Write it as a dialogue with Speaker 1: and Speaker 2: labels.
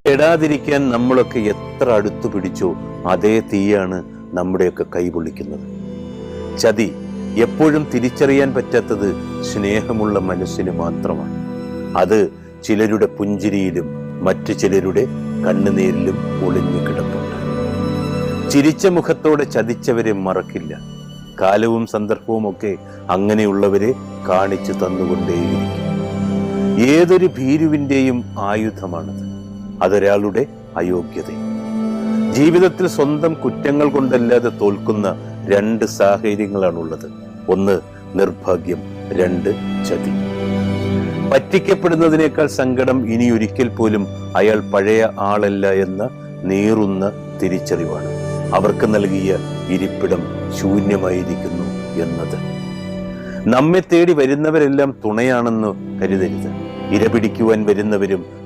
Speaker 1: കെടാതിരിക്കാൻ നമ്മളൊക്കെ എത്ര അടുത്തു പിടിച്ചോ അതേ തീയാണ് നമ്മുടെയൊക്കെ കൈ പൊള്ളിക്കുന്നത്. ചതി എപ്പോഴും തിരിച്ചറിയാൻ പറ്റാത്തത് സ്നേഹമുള്ള മനസ്സിന് മാത്രമാണ്. അത് ചിലരുടെ പുഞ്ചിരിയിലും മറ്റു ചിലരുടെ കണ്ണുനീരിലും ഒളിഞ്ഞു കിടപ്പുണ്ട്. ചിരിച്ച മുഖത്തോടെ ചതിച്ചവരെ മറക്കില്ല. കാലവും സന്ദർഭവും ഒക്കെ അങ്ങനെയുള്ളവരെ കാണിച്ചു തന്നുകൊണ്ടേയിരിക്കും. ഏതൊരു ഭീരുവിൻ്റെയും ആയുധമാണത്. അതൊരാളുടെ അയോഗ്യതയും. ജീവിതത്തിൽ സ്വന്തം കുറ്റങ്ങൾ കൊണ്ടല്ലാതെ തോൽക്കുന്ന രണ്ട് സാഹചര്യങ്ങളാണുള്ളത്. ഒന്ന് നിർഭാഗ്യം, രണ്ട് ചതി. പറ്റിക്കപ്പെടുന്നതിനേക്കാൾ സങ്കടം ഇനി ഒരിക്കൽ പോലും അയാൾ പഴയ ആളല്ല എന്ന നീറുന്ന തിരിച്ചറിവാണ്. അവർക്ക് നൽകിയ ഇരിപ്പിടം ശൂന്യമായിരിക്കുന്നു എന്നത്. നമ്മെ തേടി വരുന്നവരെല്ലാം തുണയാണെന്ന് കരുതരുത്. ഇരപിടിക്കുവാൻ വരുന്നവരും